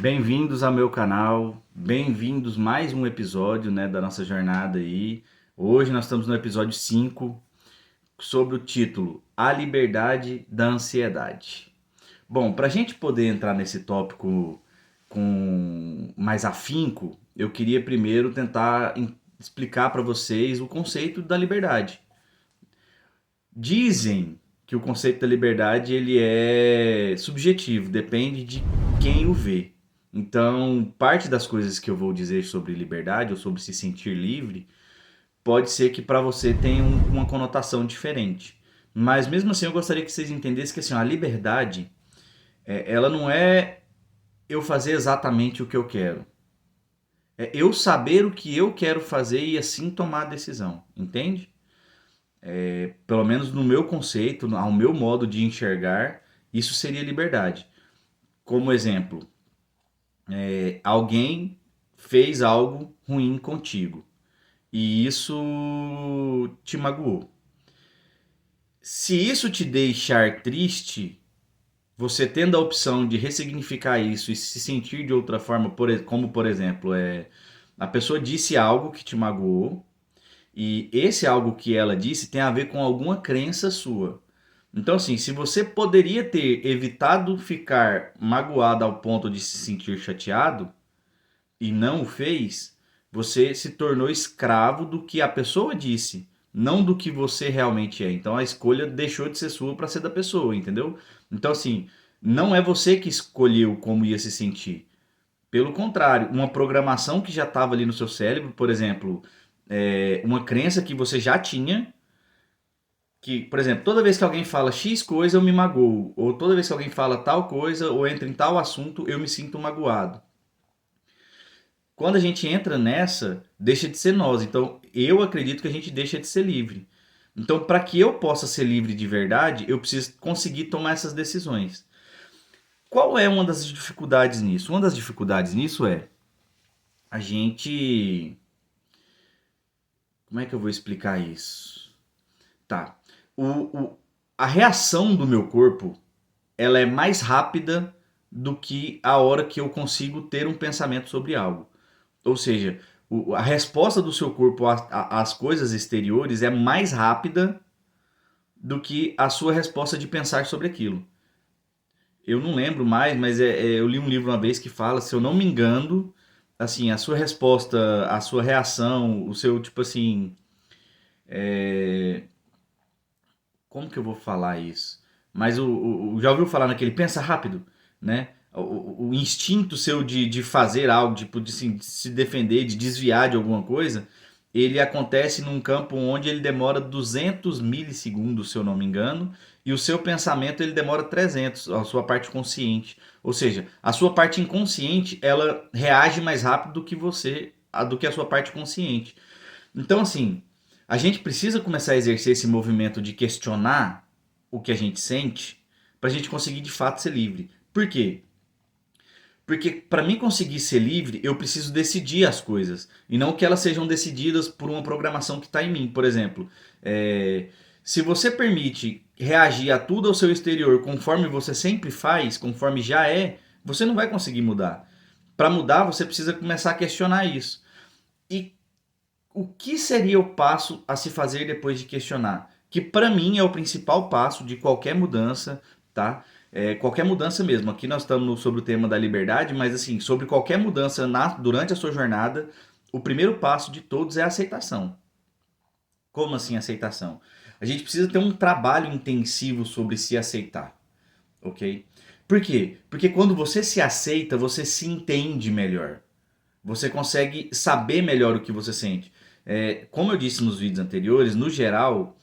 Bem-vindos ao meu canal, bem-vindos mais um episódio, da nossa jornada aí. Hoje nós estamos no episódio 5 sobre o título A Liberdade da Ansiedade. Bom, para a gente poder entrar nesse tópico com mais afinco, eu queria primeiro tentar explicar para vocês o conceito da liberdade. Dizem que o conceito da liberdade ele é subjetivo, depende de quem o vê. Então, parte das coisas que eu vou dizer sobre liberdade ou sobre se sentir livre, pode ser que para você tenha uma conotação diferente. Mas mesmo assim, eu gostaria que vocês entendessem que assim, a liberdade, ela não é eu fazer exatamente o que eu quero. É eu saber o que eu quero fazer e assim tomar a decisão, entende? Pelo menos no meu conceito, ao meu modo de enxergar, isso seria liberdade. Como exemplo, alguém fez algo ruim contigo e isso te magoou. Se isso te deixar triste, você tendo a opção de ressignificar isso e se sentir de outra forma, como por exemplo, a pessoa disse algo que te magoou e esse algo que ela disse tem a ver com alguma crença sua. Então, assim, se você poderia ter evitado ficar magoado ao ponto de se sentir chateado e não o fez, você se tornou escravo do que a pessoa disse, não do que você realmente é. Então, a escolha deixou de ser sua para ser da pessoa, entendeu? Então, assim, não é você que escolheu como ia se sentir. Pelo contrário, uma programação que já estava ali no seu cérebro, por exemplo, uma crença que você já tinha que, por exemplo, toda vez que alguém fala X coisa, eu me magoo. Ou toda vez que alguém fala tal coisa ou entra em tal assunto, eu me sinto magoado. Quando a gente entra nessa, deixa de ser nós. Então, eu acredito que a gente deixa de ser livre. Então, para que eu possa ser livre de verdade, eu preciso conseguir tomar essas decisões. Qual é uma das dificuldades nisso? Uma das dificuldades nisso é a gente. Como é que eu vou explicar isso? Tá. O, a reação do meu corpo ela é mais rápida do que a hora que eu consigo ter um pensamento sobre algo. Ou seja, a resposta do seu corpo às coisas exteriores é mais rápida do que a sua resposta de pensar sobre aquilo. Eu não lembro mais, mas eu li um livro uma vez que fala, se eu não me engano, assim, a sua resposta, a sua reação, o seu, tipo assim, como que eu vou falar isso? Mas já ouviu falar naquele pensa rápido, né? O instinto seu de fazer algo, tipo, de se defender, de desviar de alguma coisa, ele acontece num campo onde ele demora 200 milissegundos, se eu não me engano, e o seu pensamento ele demora 300, a sua parte consciente. Ou seja, a sua parte inconsciente, ela reage mais rápido do que do que a sua parte consciente. Então, assim, a gente precisa começar a exercer esse movimento de questionar o que a gente sente para a gente conseguir de fato ser livre. Por quê? Porque para mim conseguir ser livre, eu preciso decidir as coisas e não que elas sejam decididas por uma programação que está em mim. Por exemplo, se você permite reagir a tudo ao seu exterior conforme você sempre faz, conforme já é, você não vai conseguir mudar. Para mudar, você precisa começar a questionar isso. E o que seria o passo a se fazer depois de questionar? Que para mim é o principal passo de qualquer mudança, tá? Qualquer mudança mesmo. Aqui nós estamos sobre o tema da liberdade, mas assim, sobre qualquer mudança durante a sua jornada, o primeiro passo de todos é a aceitação. Como assim aceitação? A gente precisa ter um trabalho intensivo sobre se aceitar, ok? Por quê? Porque quando você se aceita, você se entende melhor. Você consegue saber melhor o que você sente. Como eu disse nos vídeos anteriores, no geral,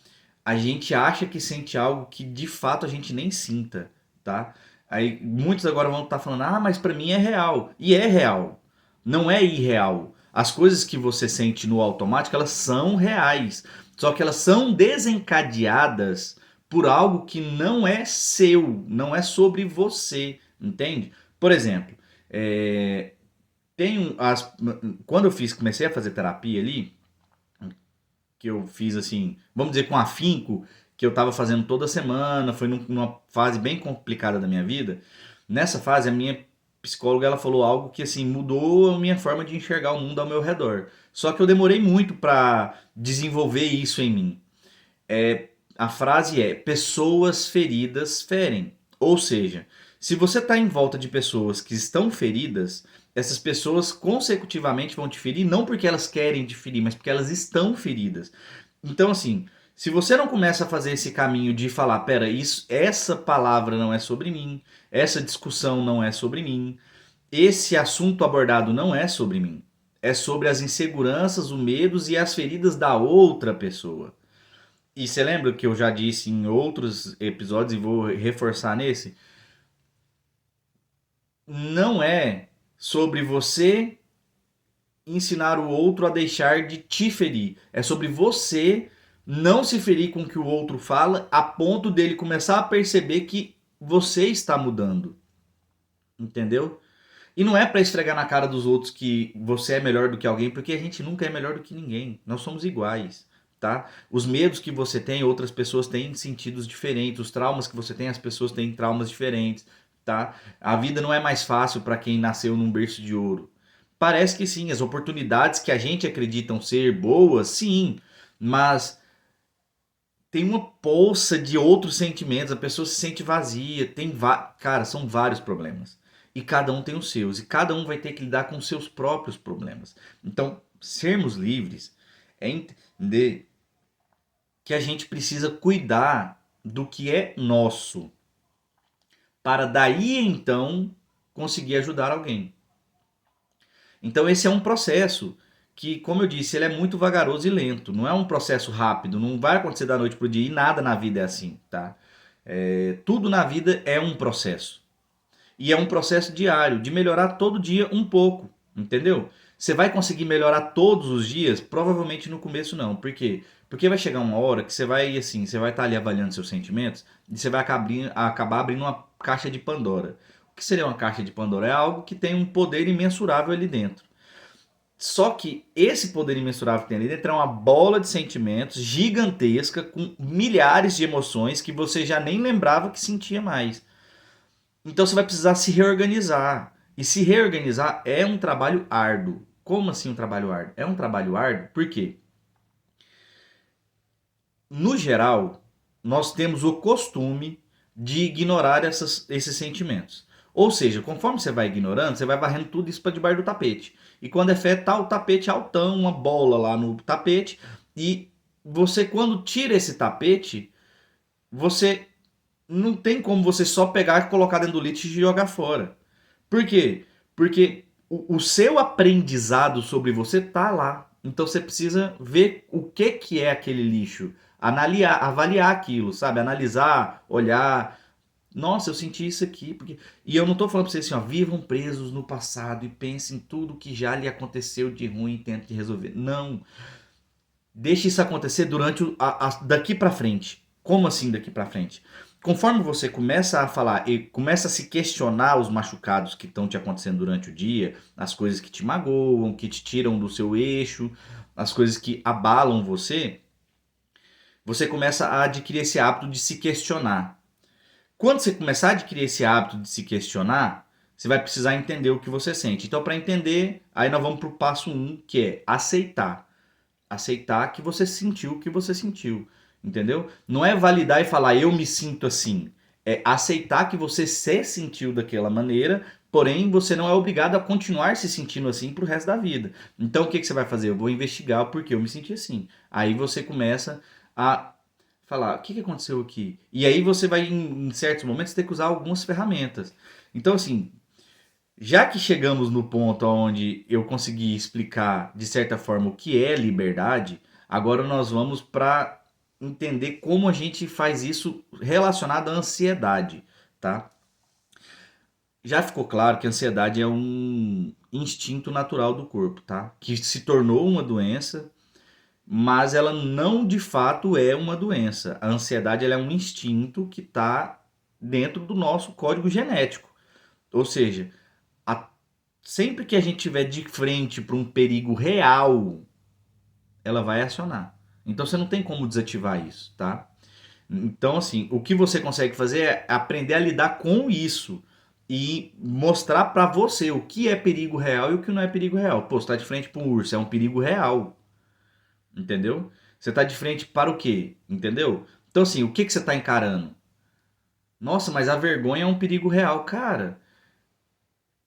a gente acha que sente algo que de fato a gente nem sinta, tá? Aí muitos agora vão estar falando, ah, mas pra mim é real. E é real. Não é irreal. As coisas que você sente no automático, elas são reais. Só que elas são desencadeadas por algo que não é seu, não é sobre você, entende? Por exemplo, tem quando comecei a fazer terapia ali, que eu fiz assim, vamos dizer com afinco, que eu estava fazendo toda semana, foi numa fase bem complicada da minha vida. Nessa fase a minha psicóloga, ela falou algo que assim mudou a minha forma de enxergar o mundo ao meu redor. Só que eu demorei muito para desenvolver isso em mim. A frase é: pessoas feridas ferem. Ou seja, se você está em volta de pessoas que estão feridas, essas pessoas consecutivamente vão te ferir, não porque elas querem te ferir, mas porque elas estão feridas. Então, assim, se você não começa a fazer esse caminho de falar, pera, essa palavra não é sobre mim, essa discussão não é sobre mim, esse assunto abordado não é sobre mim, é sobre as inseguranças, os medos e as feridas da outra pessoa. E você lembra que eu já disse em outros episódios e vou reforçar nesse? Não é sobre você ensinar o outro a deixar de te ferir. É sobre você não se ferir com o que o outro fala, a ponto dele começar a perceber que você está mudando. Entendeu? E não é para esfregar na cara dos outros que você é melhor do que alguém, porque a gente nunca é melhor do que ninguém. Nós somos iguais, tá? Os medos que você tem, outras pessoas têm sentidos diferentes. Os traumas que você tem, as pessoas têm traumas diferentes, tá? A vida não é mais fácil para quem nasceu num berço de ouro. Parece que sim, as oportunidades que a gente acreditam ser boas, sim, mas tem uma poça de outros sentimentos, a pessoa se sente vazia, cara, são vários problemas. E cada um tem os seus, e cada um vai ter que lidar com os seus próprios problemas. Então, sermos livres é entender que a gente precisa cuidar do que é nosso, para daí então conseguir ajudar alguém. Então esse é um processo que, como eu disse, ele é muito vagaroso e lento. Não é um processo rápido, não vai acontecer da noite pro dia e nada na vida é assim, tá? Tudo na vida é um processo. E é um processo diário, de melhorar todo dia um pouco, entendeu? Você vai conseguir melhorar todos os dias? Provavelmente no começo não. Por quê? Porque vai chegar uma hora que você vai assim, você vai estar ali avaliando seus sentimentos e você vai acabar abrindo uma caixa de Pandora. O que seria uma caixa de Pandora? É algo que tem um poder imensurável ali dentro. Só que esse poder imensurável que tem ali dentro é uma bola de sentimentos gigantesca, com milhares de emoções que você já nem lembrava que sentia mais. Então você vai precisar se reorganizar. E se reorganizar é um trabalho árduo. Como assim um trabalho árduo? É um trabalho árduo porque, no geral, nós temos o costume de ignorar esses sentimentos. Ou seja, conforme você vai ignorando, você vai varrendo tudo isso para debaixo do tapete. E quando é fé, tá o tapete altão, uma bola lá no tapete. E você, quando tira esse tapete, você não tem como você só pegar e colocar dentro do lixo e jogar fora. Por quê? Porque o seu aprendizado sobre você tá lá. Então você precisa ver o que é aquele lixo, avaliar aquilo, sabe? Analisar, olhar. Nossa, eu senti isso aqui. E eu não tô falando pra vocês assim, ó, vivam presos no passado e pensem em tudo que já lhe aconteceu de ruim e tentem resolver. Não. Deixe isso acontecer daqui para frente. Como assim daqui para frente? Conforme você começa a falar e começa a se questionar os machucados que estão te acontecendo durante o dia, as coisas que te magoam, que te tiram do seu eixo, as coisas que abalam você, você começa a adquirir esse hábito de se questionar. Quando você começar a adquirir esse hábito de se questionar, você vai precisar entender o que você sente. Então, para entender, aí nós vamos para o passo 1, que é aceitar. Aceitar que você sentiu o que você sentiu, entendeu? Não é validar e falar eu me sinto assim. É aceitar que você se sentiu daquela maneira, porém você não é obrigado a continuar se sentindo assim pro resto da vida. Então o que você vai fazer? Eu vou investigar o porquê eu me senti assim. Aí você começa a falar o que aconteceu aqui. E aí você vai, em certos momentos, ter que usar algumas ferramentas. Então, assim, já que chegamos no ponto onde eu consegui explicar de certa forma o que é liberdade, agora nós vamos para entender como a gente faz isso relacionado à ansiedade, tá? Já ficou claro que a ansiedade é um instinto natural do corpo, tá? Que se tornou uma doença, mas ela não de fato é uma doença. A ansiedade ela é um instinto que está dentro do nosso código genético. Ou seja, a sempre que a gente tiver de frente para um perigo real, ela vai acionar. Então você não tem como desativar isso, tá? Então, assim, o que você consegue fazer é aprender a lidar com isso, e mostrar pra você o que é perigo real e o que não é perigo real. Pô, você tá de frente pra um urso, é um perigo real, entendeu? Você tá de frente para o quê? Entendeu? Então assim, o que que você tá encarando? Nossa, mas a vergonha é um perigo real, cara.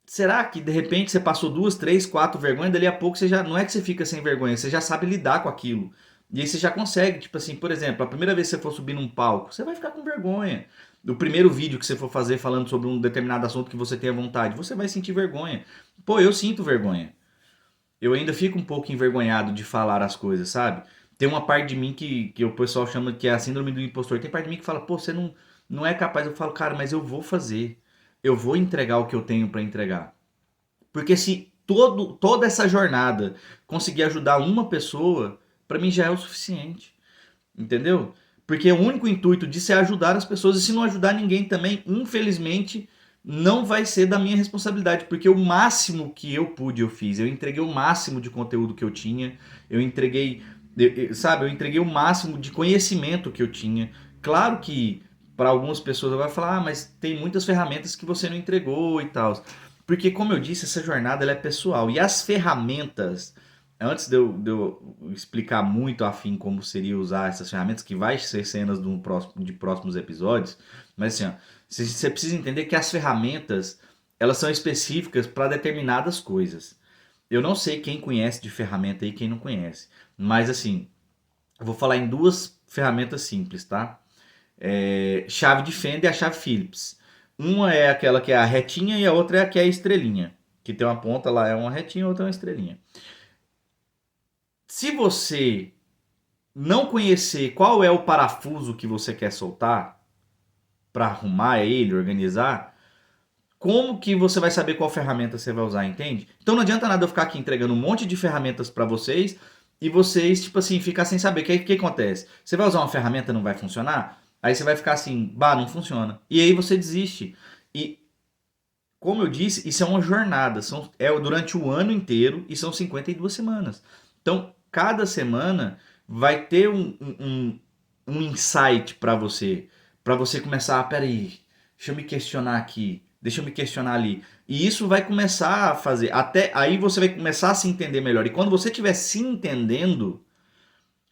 Será que de repente você passou duas, três, quatro vergonhas, dali a pouco você já não é que você fica sem vergonha, você já sabe lidar com aquilo. E aí você já consegue, tipo assim, por exemplo, a primeira vez que você for subir num palco, você vai ficar com vergonha. O primeiro vídeo que você for fazer falando sobre um determinado assunto que você tenha vontade, você vai sentir vergonha. Pô, eu sinto vergonha. Eu ainda fico um pouco envergonhado de falar as coisas, sabe? Tem uma parte de mim que o pessoal chama que é a síndrome do impostor. Tem parte de mim que fala, pô, você não é capaz. Eu falo, cara, mas eu vou fazer. Eu vou entregar o que eu tenho pra entregar. Porque se toda essa jornada conseguir ajudar uma pessoa, pra mim já é o suficiente. Entendeu? Porque o único intuito disso é ajudar as pessoas. E se não ajudar ninguém também, infelizmente, não vai ser da minha responsabilidade. Porque o máximo que eu pude, eu fiz. Eu entreguei o máximo de conteúdo que eu tinha. Eu entreguei, sabe? Eu entreguei o máximo de conhecimento que eu tinha. Claro que para algumas pessoas agora falar, ah, mas tem muitas ferramentas que você não entregou e tal. Porque, como eu disse, essa jornada ela é pessoal. E as ferramentas antes de eu explicar muito afim como seria usar essas ferramentas, que vai ser cenas de próximos episódios, mas assim, ó, você precisa entender que as ferramentas, elas são específicas para determinadas coisas. Eu não sei quem conhece de ferramenta e quem não conhece, mas assim, eu vou falar em duas ferramentas simples, tá? Chave de fenda e a chave Phillips. Uma é aquela que é a retinha e a outra é a que é a estrelinha, que tem uma ponta lá, é uma retinha e outra é uma estrelinha. Se você não conhecer qual é o parafuso que você quer soltar para arrumar ele, organizar, como que você vai saber qual ferramenta você vai usar, entende? Então não adianta nada eu ficar aqui entregando um monte de ferramentas para vocês e vocês, tipo assim, ficar sem saber. O que acontece? Você vai usar uma ferramenta e não vai funcionar? Aí você vai ficar assim, bah, não funciona. E aí você desiste. E como eu disse, isso é uma jornada. É durante o ano inteiro e são 52 semanas. Então, cada semana vai ter um insight para você começar, peraí, deixa eu me questionar aqui, deixa eu me questionar ali. E isso vai começar a fazer, até aí você vai começar a se entender melhor. E quando você estiver se entendendo,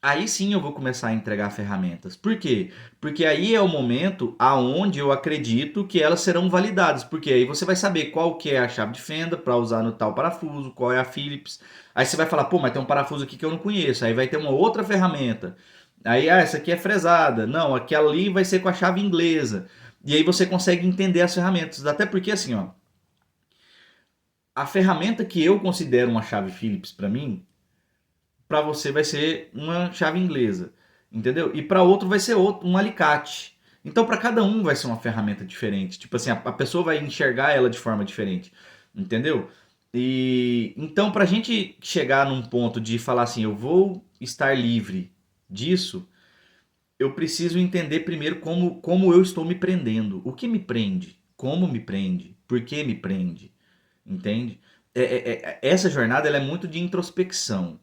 aí sim eu vou começar a entregar ferramentas. Por quê? Porque aí é o momento aonde eu acredito que elas serão validadas. Porque aí você vai saber qual que é a chave de fenda para usar no tal parafuso, qual é a Phillips. Aí você vai falar, pô, mas tem um parafuso aqui que eu não conheço. Aí vai ter uma outra ferramenta. Aí, essa aqui é fresada. Não, aquela ali vai ser com a chave inglesa. E aí você consegue entender as ferramentas. Até porque assim, ó, a ferramenta que eu considero uma chave Phillips para mim, para você vai ser uma chave inglesa, entendeu? E para outro vai ser outro, um alicate. Então para cada um vai ser uma ferramenta diferente. Tipo assim, a pessoa vai enxergar ela de forma diferente, entendeu? E então para a gente chegar num ponto de falar assim, eu vou estar livre disso, eu preciso entender primeiro como eu estou me prendendo. O que me prende? Como me prende? Por que me prende? Entende? Essa jornada ela é muito de introspecção.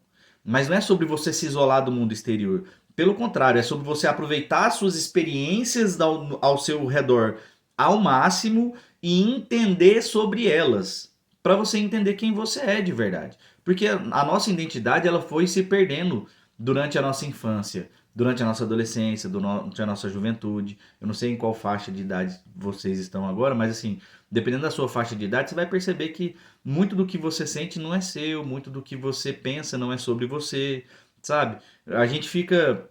Mas não é sobre você se isolar do mundo exterior. Pelo contrário, é sobre você aproveitar as suas experiências ao seu redor ao máximo e entender sobre elas. Para você entender quem você é de verdade. Porque a nossa identidade ela foi se perdendo durante a nossa infância, durante a nossa adolescência, durante a nossa juventude. Eu não sei em qual faixa de idade vocês estão agora, mas assim, dependendo da sua faixa de idade, você vai perceber que muito do que você sente não é seu, muito do que você pensa não é sobre você, sabe? A gente fica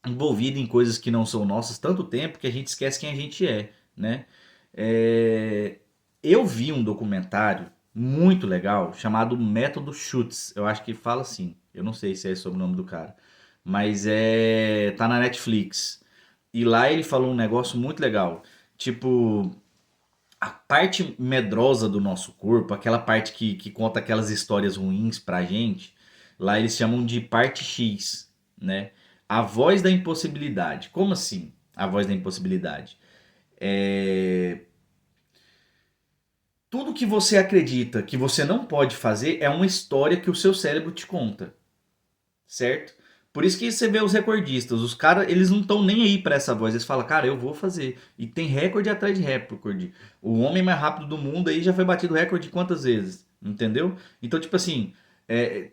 envolvido em coisas que não são nossas tanto tempo que a gente esquece quem a gente é, né? É, Eu vi um documentário muito legal chamado Método Schutz. Eu acho que fala assim. Eu não sei se é esse o nome do cara, mas tá na Netflix. E lá ele falou um negócio muito legal. Tipo, a parte medrosa do nosso corpo, aquela parte que conta aquelas histórias ruins pra gente, lá eles chamam de parte X, né? A voz da impossibilidade. Como assim? A voz da impossibilidade. É... Tudo que você acredita que você não pode fazer é uma história que o seu cérebro te conta, certo? Por isso que você vê os recordistas, os caras, eles não estão nem aí pra essa voz. Eles falam, cara, eu vou fazer. E tem recorde atrás de recorde. O homem mais rápido do mundo aí já foi batido recorde quantas vezes? Entendeu? Então, tipo assim,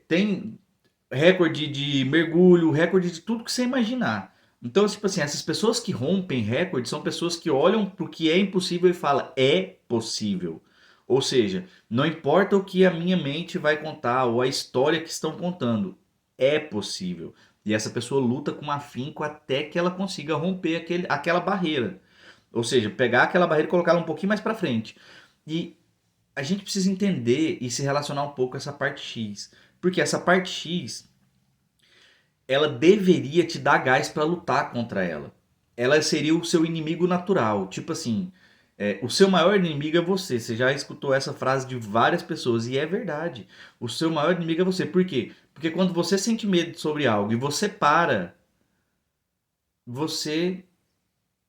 tem recorde de mergulho, recorde de tudo que você imaginar. Então, tipo assim, essas pessoas que rompem recorde são pessoas que olham pro que é impossível e falam, é possível. Ou seja, não importa o que a minha mente vai contar ou a história que estão contando, é possível. E essa pessoa luta com afinco até que ela consiga romper aquela barreira. Ou seja, pegar aquela barreira e colocá-la um pouquinho mais para frente. E a gente precisa entender e se relacionar um pouco com essa parte X. Porque essa parte X, ela deveria te dar gás para lutar contra ela. Ela seria o seu inimigo natural. Tipo assim, o seu maior inimigo é você. Você já escutou essa frase de várias pessoas e é verdade. O seu maior inimigo é você. Por quê? Porque quando você sente medo sobre algo e você para, você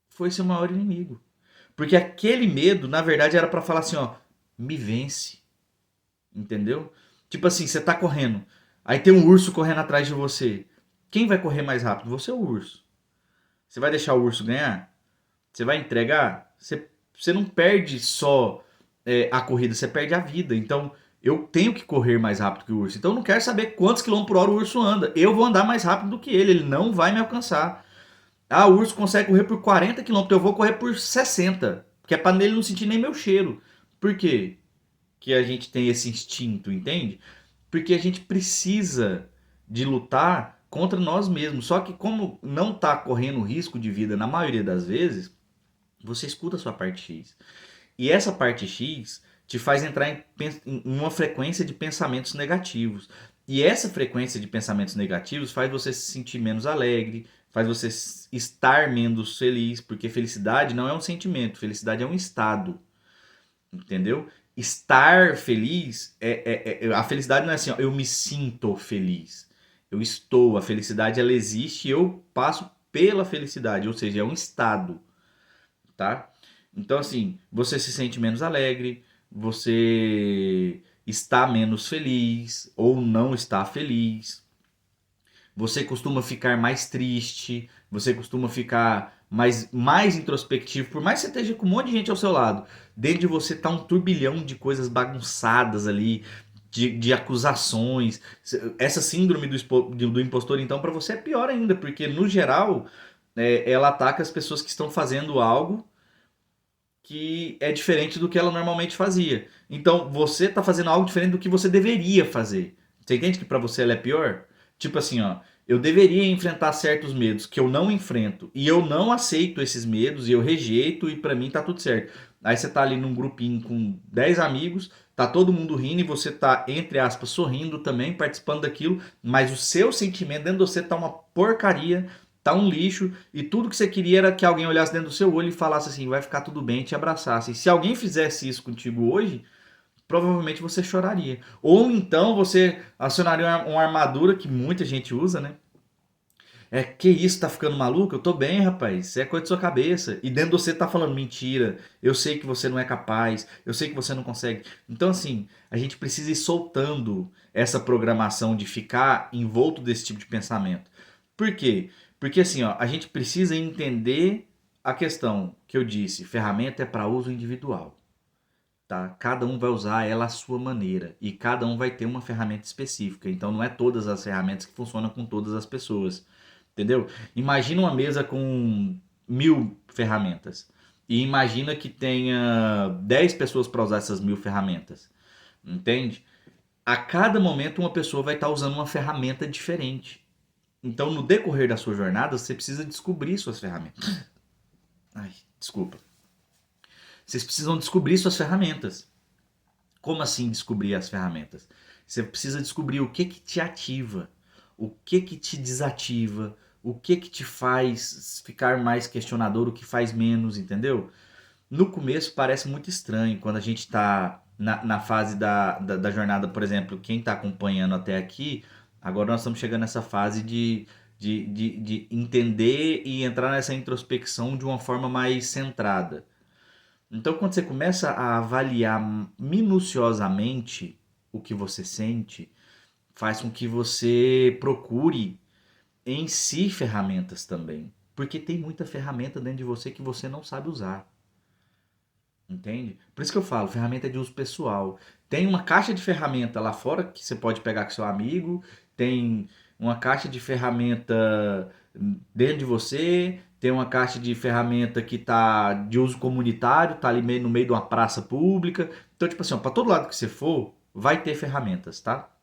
foi seu maior inimigo. Porque aquele medo, na verdade, era para falar assim, ó, me vence, entendeu? Tipo assim, você tá correndo, aí tem um urso correndo atrás de você. Quem vai correr mais rápido? Você ou o urso? Você vai deixar o urso ganhar? Você vai entregar? Você não perde só a corrida, você perde a vida. Então, eu tenho que correr mais rápido que o urso. Então, eu não quero saber quantos quilômetros por hora o urso anda. Eu vou andar mais rápido do que ele não vai me alcançar. Ah, o urso consegue correr por 40 quilômetros, eu vou correr por 60. Que é para ele não sentir nem meu cheiro. Por quê que a gente tem esse instinto, entende? Porque a gente precisa de lutar contra nós mesmos. Só que como não está correndo risco de vida na maioria das vezes, você escuta a sua parte X. E essa parte X te faz entrar em uma frequência de pensamentos negativos. E essa frequência de pensamentos negativos faz você se sentir menos alegre, faz você estar menos feliz, porque felicidade não é um sentimento, felicidade é um estado, entendeu? Estar feliz, a felicidade não é assim, ó, eu me sinto feliz. Eu estou, a felicidade ela existe e eu passo pela felicidade, ou seja, é um estado, tá? Então, assim, você se sente menos alegre, você está menos feliz ou não está feliz, você costuma ficar mais triste, você costuma ficar mais introspectivo, por mais que você esteja com um monte de gente ao seu lado, dentro de você tá um turbilhão de coisas bagunçadas ali, de acusações. Essa síndrome do impostor, então, para você é pior ainda, porque no geral ela ataca as pessoas que estão fazendo algo que é diferente do que ela normalmente fazia. Então, você está fazendo algo diferente do que você deveria fazer. Você entende que para você ela é pior? Tipo assim, ó, eu deveria enfrentar certos medos que eu não enfrento e eu não aceito esses medos e eu rejeito e para mim tá tudo certo. Aí você tá ali num grupinho com 10 amigos, tá todo mundo rindo e você tá, entre aspas, sorrindo também, participando daquilo, mas o seu sentimento dentro de você tá uma porcaria, tá um lixo e tudo que você queria era que alguém olhasse dentro do seu olho e falasse assim, vai ficar tudo bem, e te abraçasse. E se alguém fizesse isso contigo hoje, provavelmente você choraria. Ou então você acionaria uma armadura que muita gente usa, né? Que isso, tá ficando maluco? Eu tô bem, rapaz. Isso é coisa de sua cabeça. E dentro de você tá falando mentira. Eu sei que você não é capaz. Eu sei que você não consegue. Então, assim, a gente precisa ir soltando essa programação de ficar envolto desse tipo de pensamento. Por quê? Porque, assim, ó, a gente precisa entender a questão que eu disse. Ferramenta é para uso individual. Tá? Cada um vai usar ela à sua maneira. E cada um vai ter uma ferramenta específica. Então, não é todas as ferramentas que funcionam com todas as pessoas. Entendeu? Imagina uma mesa com 1000 ferramentas. E imagina que tenha 10 pessoas para usar essas 1000 ferramentas. Entende? A cada momento uma pessoa vai estar usando uma ferramenta diferente. Então, no decorrer da sua jornada, você precisa descobrir suas ferramentas. Ai, desculpa. Vocês precisam descobrir suas ferramentas. Como assim descobrir as ferramentas? Você precisa descobrir o que te ativa, o que te desativa, o que te faz ficar mais questionador, o que faz menos, entendeu? No começo parece muito estranho quando a gente está na fase da jornada, por exemplo, quem está acompanhando até aqui, agora nós estamos chegando nessa fase de entender e entrar nessa introspecção de uma forma mais centrada. Então, quando você começa a avaliar minuciosamente o que você sente, faz com que você procure em si ferramentas também. Porque tem muita ferramenta dentro de você que você não sabe usar. Entende? Por isso que eu falo, ferramenta é de uso pessoal. Tem uma caixa de ferramenta lá fora que você pode pegar com seu amigo, tem uma caixa de ferramenta dentro de você, tem uma caixa de ferramenta que tá de uso comunitário, tá ali no meio de uma praça pública. Então, tipo assim, para todo lado que você for, vai ter ferramentas, tá?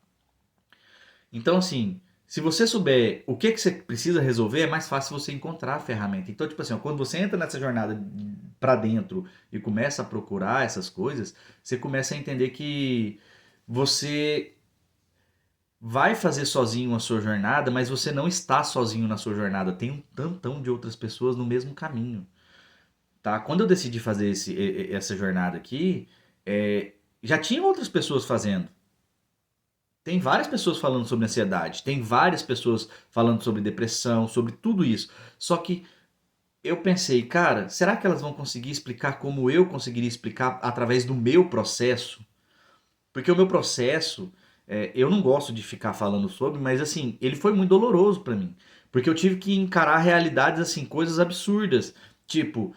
Então, assim, se você souber o que que você precisa resolver, é mais fácil você encontrar a ferramenta. Então, tipo assim, ó, quando você entra nessa jornada para dentro e começa a procurar essas coisas, você começa a entender que você vai fazer sozinho a sua jornada, mas você não está sozinho na sua jornada. Tem um tantão de outras pessoas no mesmo caminho, tá? Quando eu decidi fazer essa jornada aqui, já tinha outras pessoas fazendo. Tem várias pessoas falando sobre ansiedade, tem várias pessoas falando sobre depressão, sobre tudo isso. Só que eu pensei, cara, será que elas vão conseguir explicar como eu conseguiria explicar através do meu processo? Porque o meu processo, eu não gosto de ficar falando sobre, mas assim, ele foi muito doloroso pra mim. Porque eu tive que encarar realidades, assim, coisas absurdas. Tipo,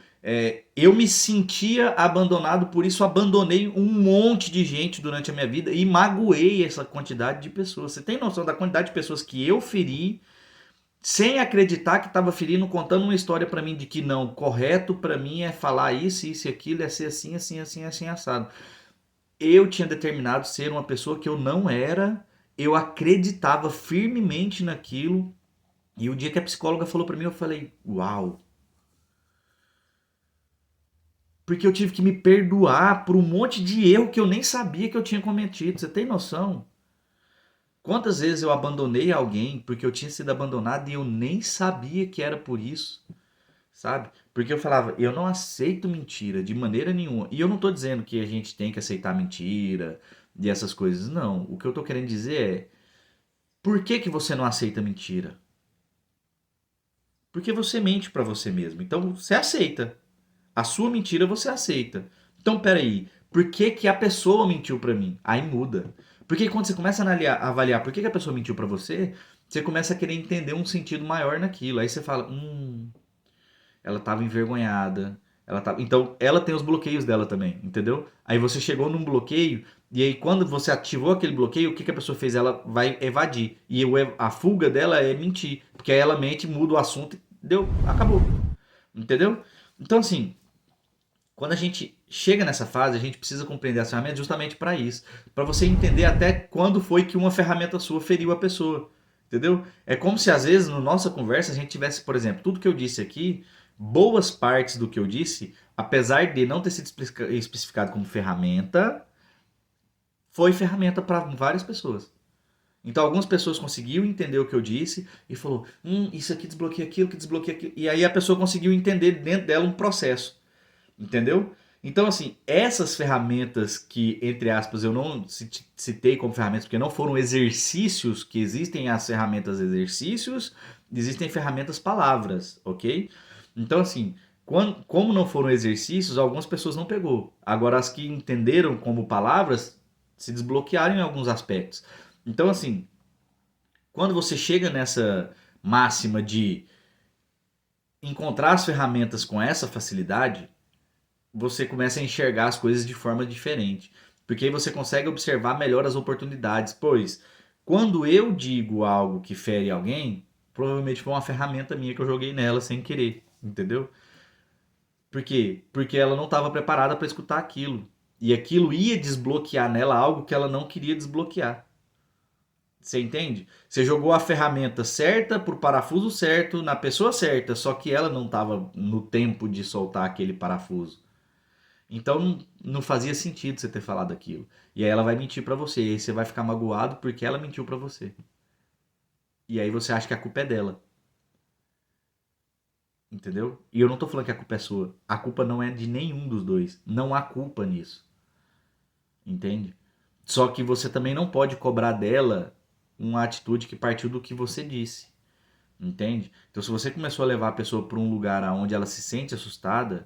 eu me sentia abandonado, por isso abandonei um monte de gente durante a minha vida e magoei essa quantidade de pessoas. Você tem noção da quantidade de pessoas que eu feri sem acreditar que estava ferindo, contando uma história pra mim de que não, correto pra mim é falar isso, isso e aquilo, é ser assim, assim, assim, assim, assado. Eu tinha determinado ser uma pessoa que eu não era, eu acreditava firmemente naquilo, e o dia que a psicóloga falou pra mim, eu falei, uau. Porque eu tive que me perdoar por um monte de erro que eu nem sabia que eu tinha cometido. Você tem noção? Quantas vezes eu abandonei alguém porque eu tinha sido abandonado e eu nem sabia que era por isso, sabe? Porque eu falava, eu não aceito mentira de maneira nenhuma. E eu não tô dizendo que a gente tem que aceitar mentira e essas coisas, não. O que eu tô querendo dizer é, por que que você não aceita mentira? Porque você mente pra você mesmo. Então você aceita. A sua mentira você aceita. Então peraí, por que que a pessoa mentiu pra mim? Aí muda. Porque quando você começa a avaliar por que que a pessoa mentiu pra você, você começa a querer entender um sentido maior naquilo. Aí você fala, ela estava envergonhada. Então, ela tem os bloqueios dela também, entendeu? Aí você chegou num bloqueio, e aí quando você ativou aquele bloqueio, o que que a pessoa fez? Ela vai evadir. E a fuga dela é mentir. Porque aí ela mente, muda o assunto e deu, acabou. Entendeu? Então, assim, quando a gente chega nessa fase, a gente precisa compreender as ferramentas justamente para isso. Para você entender até quando foi que uma ferramenta sua feriu a pessoa. Entendeu? É como se às vezes na nossa conversa a gente tivesse, por exemplo, tudo que eu disse aqui, boas partes do que eu disse, apesar de não ter sido especificado como ferramenta, foi ferramenta para várias pessoas. Então algumas pessoas conseguiram entender o que eu disse e falou, isso aqui desbloqueia aquilo, que desbloqueia aquilo. E aí a pessoa conseguiu entender dentro dela um processo. Entendeu? Então, assim, essas ferramentas que, entre aspas, eu não citei como ferramentas, porque não foram exercícios, que existem as ferramentas exercícios, existem ferramentas palavras, ok? Então, assim, como não foram exercícios, algumas pessoas não pegou. Agora, as que entenderam como palavras, se desbloquearam em alguns aspectos. Então, assim, quando você chega nessa máxima de encontrar as ferramentas com essa facilidade, você começa a enxergar as coisas de forma diferente. Porque aí você consegue observar melhor as oportunidades. Pois, quando eu digo algo que fere alguém, provavelmente foi uma ferramenta minha que eu joguei nela sem querer. Entendeu? Por quê? Porque ela não estava preparada para escutar aquilo. E aquilo ia desbloquear nela algo que ela não queria desbloquear. Você entende? Você jogou a ferramenta certa pro parafuso certo na pessoa certa, só que ela não estava no tempo de soltar aquele parafuso. Então não fazia sentido você ter falado aquilo. E aí ela vai mentir pra você. E aí você vai ficar magoado porque ela mentiu pra você. E aí você acha que a culpa é dela. Entendeu? E eu não tô falando que a culpa é sua. A culpa não é de nenhum dos dois. Não há culpa nisso. Entende? Só que você também não pode cobrar dela uma atitude que partiu do que você disse. Entende? Então se você começou a levar a pessoa para um lugar onde ela se sente assustada,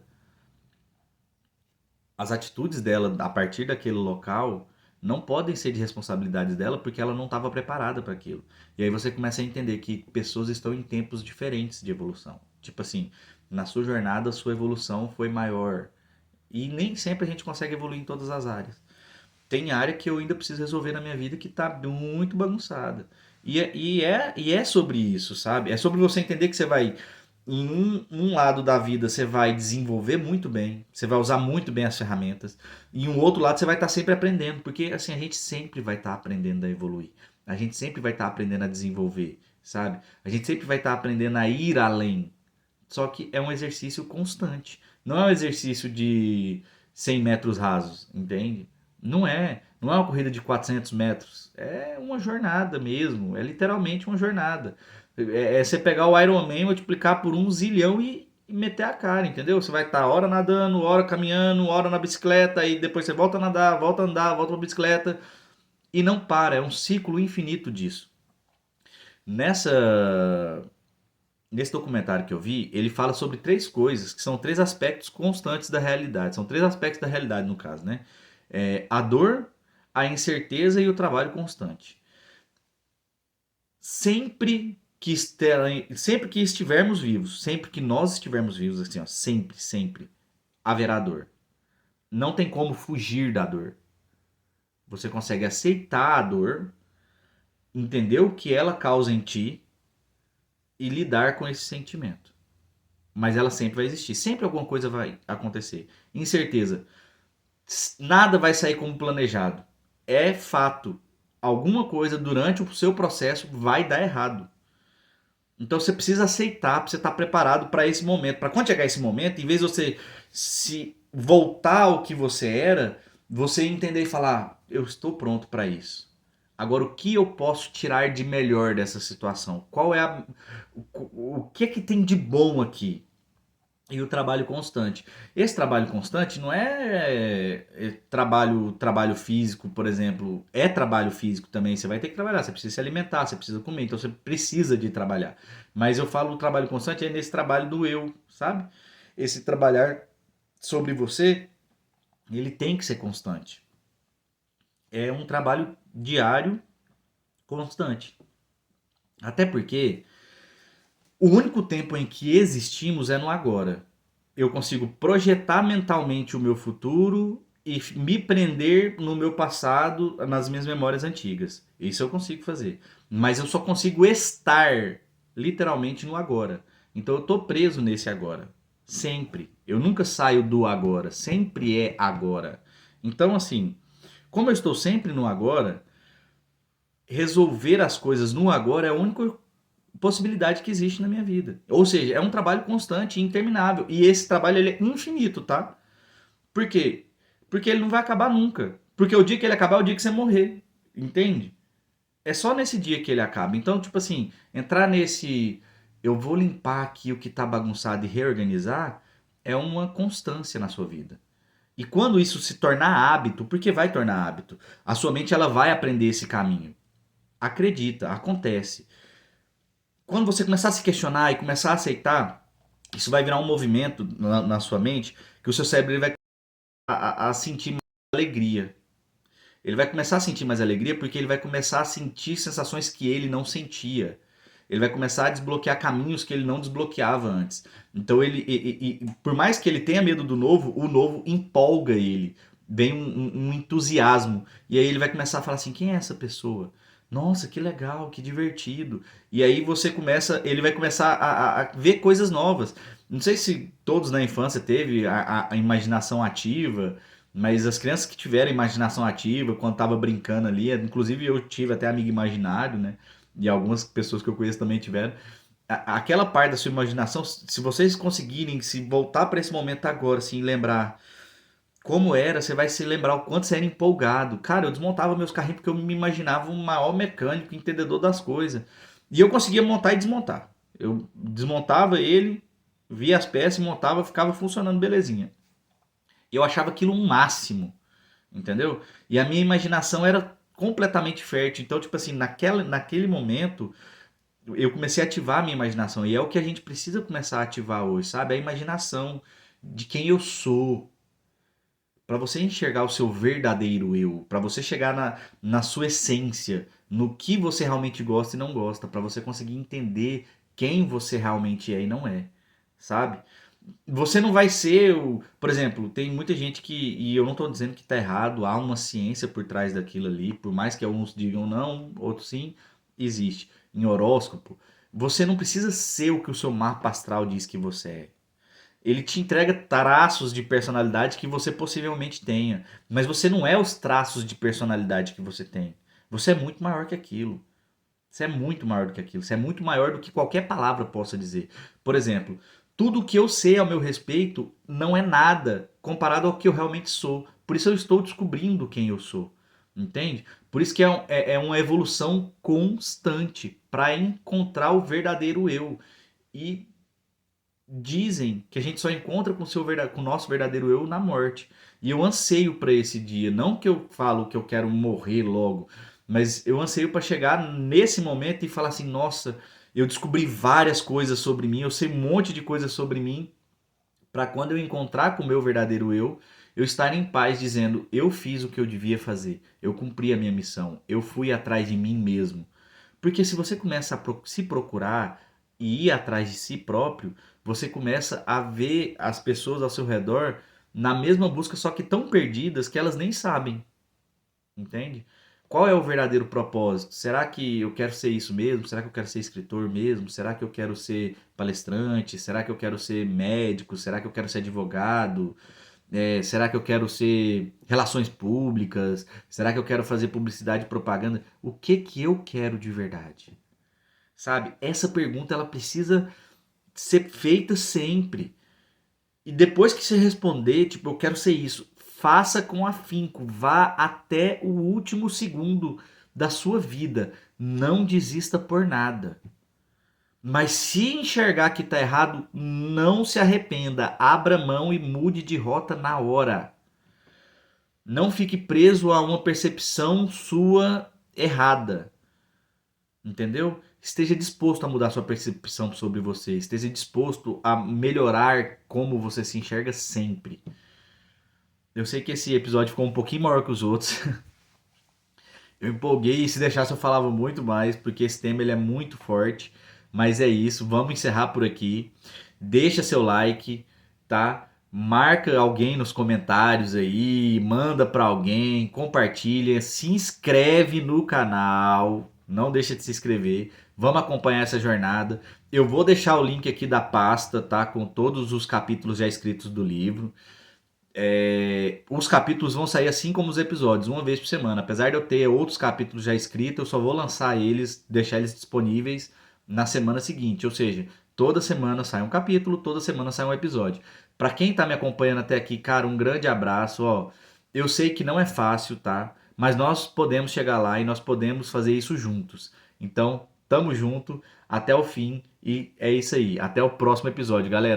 as atitudes dela a partir daquele local não podem ser de responsabilidade dela porque ela não estava preparada para aquilo. E aí você começa a entender que pessoas estão em tempos diferentes de evolução. Tipo assim, na sua jornada, a sua evolução foi maior. E nem sempre a gente consegue evoluir em todas as áreas. Tem área que eu ainda preciso resolver na minha vida que está muito bagunçada. E é sobre isso, sabe? É sobre você entender que você vai em um lado da vida você vai desenvolver muito bem, você vai usar muito bem as ferramentas, e em um outro lado você vai estar sempre aprendendo, porque assim a gente sempre vai estar aprendendo a evoluir, a gente sempre vai estar aprendendo a desenvolver, sabe? A gente sempre vai estar aprendendo a ir além. Só que é um exercício constante, não é um exercício de 100 metros rasos, entende? Não é uma corrida de 400 metros, é uma jornada mesmo, é literalmente uma jornada. É você pegar o Iron Man, multiplicar por 1 zilhão e meter a cara, entendeu? Você vai estar hora nadando, hora caminhando, hora na bicicleta, e depois você volta a nadar, volta a andar, volta pra bicicleta, e não para, é um ciclo infinito disso. Nessa, nesse documentário que eu vi, ele fala sobre três coisas, que são três aspectos constantes da realidade, são três aspectos da realidade no caso, né? A dor, a incerteza e o trabalho constante. Sempre que estivermos vivos, sempre que nós estivermos vivos, assim, ó, sempre, sempre haverá dor. Não tem como fugir da dor. Você consegue aceitar a dor, entender o que ela causa em ti e lidar com esse sentimento. Mas ela sempre vai existir, sempre alguma coisa vai acontecer. Incerteza, nada vai sair como planejado. É fato. Alguma coisa durante o seu processo vai dar errado. Então você precisa aceitar, para você estar preparado para esse momento. Para quando chegar esse momento, em vez de você se voltar ao que você era, você entender e falar: eu estou pronto para isso. Agora, o que eu posso tirar de melhor dessa situação? O que é que tem de bom aqui? E o trabalho constante. Esse trabalho constante não é trabalho físico, por exemplo. É trabalho físico também. Você vai ter que trabalhar, você precisa se alimentar, você precisa comer, então você precisa de trabalhar. Mas eu falo o trabalho constante é nesse trabalho do eu, sabe? Esse trabalhar sobre você, ele tem que ser constante. É um trabalho diário, constante. Até porque o único tempo em que existimos é no agora. Eu consigo projetar mentalmente o meu futuro e me prender no meu passado, nas minhas memórias antigas. Isso eu consigo fazer. Mas eu só consigo estar literalmente no agora. Então eu tô preso nesse agora. Sempre. Eu nunca saio do agora. Sempre é agora. Então, assim, como eu estou sempre no agora, resolver as coisas no agora é a única possibilidade que existe na minha vida. Ou seja, é um trabalho constante e interminável. E esse trabalho ele é infinito, tá? Por quê? Porque ele não vai acabar nunca. Porque o dia que ele acabar é o dia que você morrer. Entende? É só nesse dia que ele acaba. Então, tipo assim, entrar nesse eu vou limpar aqui o que tá bagunçado e reorganizar é uma constância na sua vida. E quando isso se tornar hábito, porque vai tornar hábito, a sua mente ela vai aprender esse caminho. Acredita, acontece. Quando você começar a se questionar e começar a aceitar, isso vai virar um movimento na sua mente que o seu cérebro ele vai a sentir mais alegria. Ele vai começar a sentir mais alegria porque ele vai começar a sentir sensações que ele não sentia. Ele vai começar a desbloquear caminhos que ele não desbloqueava antes. Então por mais que ele tenha medo do novo, o novo empolga ele. Vem um entusiasmo. E aí ele vai começar a falar assim: quem é essa pessoa? Nossa, que legal, que divertido. E aí ele vai começar a ver coisas novas. Não sei se todos na infância teve a imaginação ativa, mas as crianças que tiveram imaginação ativa, quando tava brincando ali, inclusive eu tive até amigo imaginário, né? E algumas pessoas que eu conheço também tiveram. Aquela parte da sua imaginação, se vocês conseguirem se voltar para esse momento agora, assim, lembrar como era, você vai se lembrar o quanto você era empolgado. Cara, eu desmontava meus carrinhos porque eu me imaginava um maior mecânico, entendedor das coisas. E eu conseguia montar e desmontar. Eu desmontava ele, via as peças, montava, ficava funcionando belezinha. Eu achava aquilo um máximo, entendeu? E a minha imaginação era completamente fértil. Então, tipo assim, naquele momento, eu comecei a ativar a minha imaginação. E é o que a gente precisa começar a ativar hoje, sabe? A imaginação de quem eu sou, para você enxergar o seu verdadeiro eu, para você chegar na sua essência, no que você realmente gosta e não gosta, para você conseguir entender quem você realmente é e não é, sabe? Você não vai ser o. Por exemplo, tem muita gente que. E eu não estou dizendo que está errado, há uma ciência por trás daquilo ali, por mais que alguns digam não, outros sim, existe. Em horóscopo, você não precisa ser o que o seu mapa astral diz que você é. Ele te entrega traços de personalidade que você possivelmente tenha, mas você não é os traços de personalidade que você tem. Você é muito maior que aquilo. Você é muito maior do que aquilo. Você é muito maior do que qualquer palavra possa dizer. Por exemplo, tudo o que eu sei ao meu respeito não é nada comparado ao que eu realmente sou. Por isso eu estou descobrindo quem eu sou. Entende? Por isso que é uma evolução constante para encontrar o verdadeiro eu. E dizem que a gente só encontra com o nosso verdadeiro eu na morte. E eu anseio para esse dia. Não que eu falo que eu quero morrer logo, mas eu anseio para chegar nesse momento e falar assim: nossa, eu descobri várias coisas sobre mim, eu sei um monte de coisas sobre mim, para quando eu encontrar com o meu verdadeiro eu estar em paz dizendo: eu fiz o que eu devia fazer, eu cumpri a minha missão, eu fui atrás de mim mesmo. Porque se você começa a se procurar e ir atrás de si próprio, você começa a ver as pessoas ao seu redor na mesma busca, só que tão perdidas que elas nem sabem, entende? Qual é o verdadeiro propósito? Será que eu quero ser isso mesmo? Será que eu quero ser escritor mesmo? Será que eu quero ser palestrante? Será que eu quero ser médico? Será que eu quero ser advogado? Será que eu quero ser relações públicas? Será que eu quero fazer publicidade e propaganda? O que que eu quero de verdade? Sabe? Essa pergunta ela precisa ser feita sempre. E depois que você responder, tipo, eu quero ser isso, faça com afinco, vá até o último segundo da sua vida. Não desista por nada. Mas se enxergar que está errado, não se arrependa. Abra mão e mude de rota na hora. Não fique preso a uma percepção sua errada. Entendeu? Esteja disposto a mudar sua percepção sobre você. Esteja disposto a melhorar como você se enxerga sempre. Eu sei que esse episódio ficou um pouquinho maior que os outros. Eu empolguei e se deixasse eu falava muito mais, porque esse tema ele é muito forte. Mas é isso, vamos encerrar por aqui. Deixa seu like, tá? Marca alguém nos comentários aí, manda para alguém, compartilha, se inscreve no canal, não deixa de se inscrever. Vamos acompanhar essa jornada. Eu vou deixar o link aqui da pasta, tá? Com todos os capítulos já escritos do livro. Os capítulos vão sair assim como os episódios, uma vez por semana. Apesar de eu ter outros capítulos já escritos, eu só vou lançar eles, deixar eles disponíveis na semana seguinte. Ou seja, toda semana sai um capítulo, toda semana sai um episódio. Para quem tá me acompanhando até aqui, cara, um grande abraço. Ó, eu sei que não é fácil, tá? Mas nós podemos chegar lá e nós podemos fazer isso juntos. Então, tamo junto, até o fim e é isso aí. Até o próximo episódio, galera.